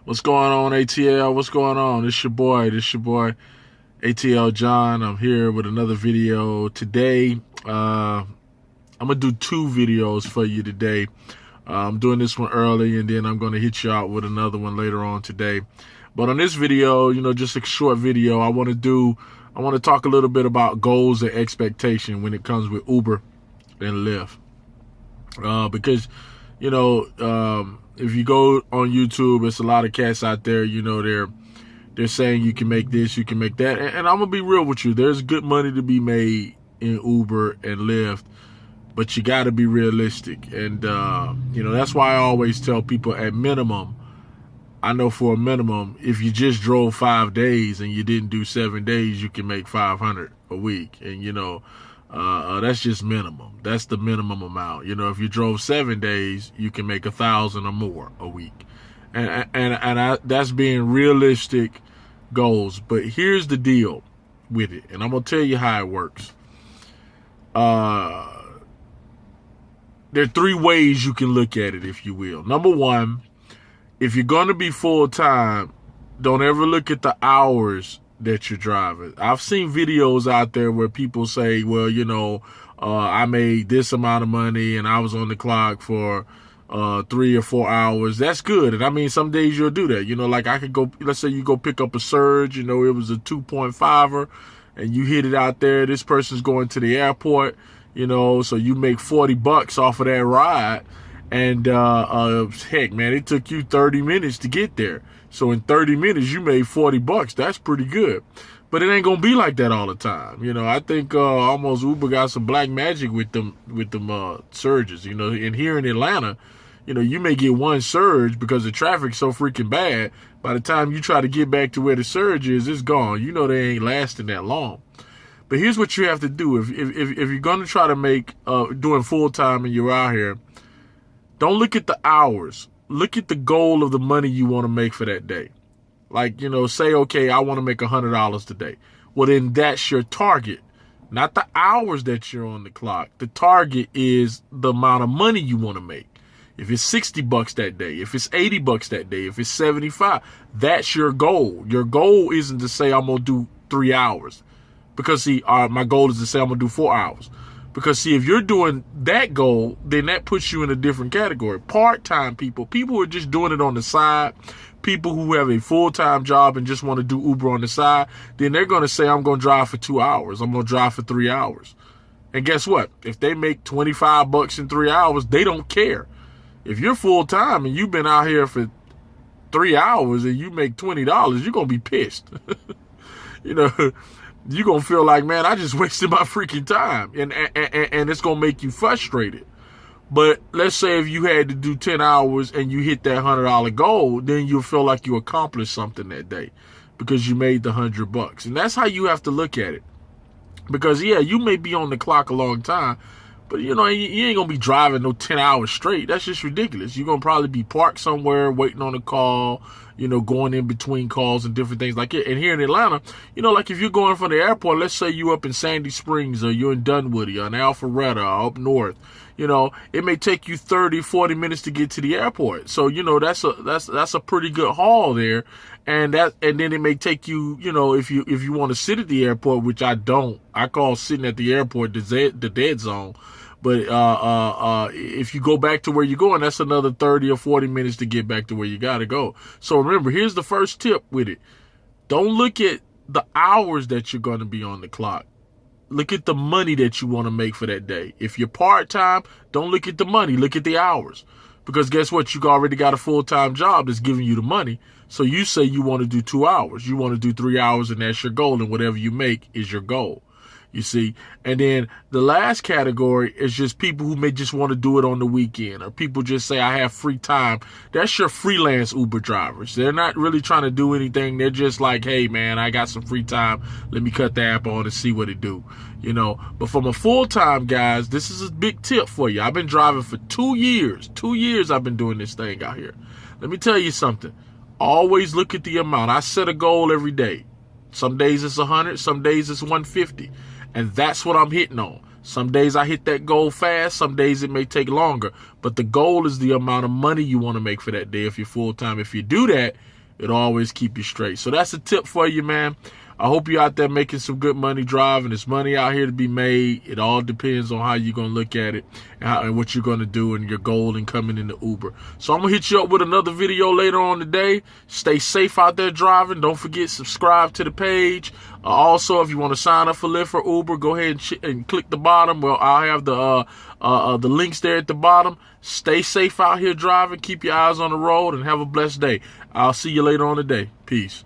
What's going on, ATL? What's going on? This your boy, ATL John. I'm here with another video today. I'm gonna do two videos for you today. I'm doing this one early, and then I'm gonna hit you out with another one later on today. But on this video, just a short video, I want to talk a little bit about goals and expectation when it comes with Uber and Lyft. Because if you go on YouTube, it's a lot of cats out there. They're saying you can make this, you can make that, and I'm gonna be real with you. There's good money to be made in Uber and Lyft, but you got to be realistic. And that's why I always tell people, at minimum, I know for a minimum, if you just drove 5 days and you didn't do 7 days, you can make 500 a week. And that's just minimum. That's the minimum amount. If you drove 7 days, you can make 1,000 or more a week. And that's being realistic goals. But here's the deal with it, and I'm gonna tell you how it works. There are three ways you can look at it, if you will. Number one, if you're gonna be full time, don't ever look at the hours that you're driving. I've seen videos out there where people say, well, I made this amount of money and I was on the clock for 3 or 4 hours. That's good. And I mean, some days you'll do that. Like I could go, let's say you go pick up a surge, it was a 2.5er and you hit it out there. This person's going to the airport, so you make $40 off of that ride. And heck, man, it took you 30 minutes to get there. So in 30 minutes, you made $40. That's pretty good. But it ain't gonna be like that all the time. I think almost Uber got some black magic with them surges. And here in Atlanta, you may get one surge because the traffic's so freaking bad. By the time you try to get back to where the surge is, it's gone. They ain't lasting that long. But here's what you have to do. If you're gonna try to make doing full time and you're out here, don't look at the hours. Look at the goal of the money you want to make for that day. Like, say, okay, I want to make $100 today. Well, then that's your target, not the hours that you're on the clock. The target is the amount of money you want to make. If it's $60 that day, if it's $80 that day, if it's 75, that's your goal. Your goal isn't to say I'm going to do 3 hours. Because, see, my goal is to say I'm going to do 4 hours. Because, see, if you're doing that goal, then that puts you in a different category. Part-time people who are just doing it on the side, people who have a full-time job and just want to do Uber on the side, then they're going to say, I'm going to drive for 2 hours. I'm going to drive for 3 hours. And guess what? If they make $25 in 3 hours, they don't care. If you're full-time and you've been out here for 3 hours and you make $20, you're going to be pissed. You're going to feel like, man, I just wasted my freaking time. And it's going to make you frustrated. But let's say if you had to do 10 hours and you hit that $100 goal, then you'll feel like you accomplished something that day because you made the $100. And that's how you have to look at it. Because, yeah, you may be on the clock a long time, but, you ain't going to be driving no 10 hours straight. That's just ridiculous. You're going to probably be parked somewhere waiting on a call, going in between calls and different things like it. And here in Atlanta, like if you're going from the airport, let's say you up in Sandy Springs or you're in Dunwoody or in Alpharetta or up north, it may take you 30, 40 minutes to get to the airport. So, that's a pretty good haul there. And then it may take you, if you want to sit at the airport, which I don't. I call sitting at the airport the dead zone. But if you go back to where you're going, that's another 30 or 40 minutes to get back to where you got to go. So remember, here's the first tip with it. Don't look at the hours that you're going to be on the clock. Look at the money that you want to make for that day. If you're part-time, don't look at the money. Look at the hours. Because guess what? You already got a full-time job that's giving you the money. So you say you want to do 2 hours. You want to do 3 hours, and that's your goal. And whatever you make is your goal. You see, and then the last category is just people who may just want to do it on the weekend, or people just say, I have free time. That's your freelance Uber drivers. They're not really trying to do anything. They're just like, hey, man, I got some free time. Let me cut the app on and see what it do. But from a full-time, guys, this is a big tip for you. I've been driving for 2 years. 2 years I've been doing this thing out here. Let me tell you something. Always look at the amount. I set a goal every day. Some days it's 100, some days it's 150. And that's what I'm hitting on. Some days I hit that goal fast. Some days it may take longer. But the goal is the amount of money you want to make for that day if you're full-time. If you do that, it'll always keep you straight. So that's a tip for you, man. I hope you're out there making some good money driving. There's money out here to be made. It all depends on how you're going to look at it and what you're going to do and your goal in coming into Uber. So I'm going to hit you up with another video later on today. Stay safe out there driving. Don't forget, subscribe to the page. Also, if you want to sign up for Lyft or Uber, go ahead and click the bottom. Well, I'll have the links there at the bottom. Stay safe out here driving. Keep your eyes on the road and have a blessed day. I'll see you later on today. Peace.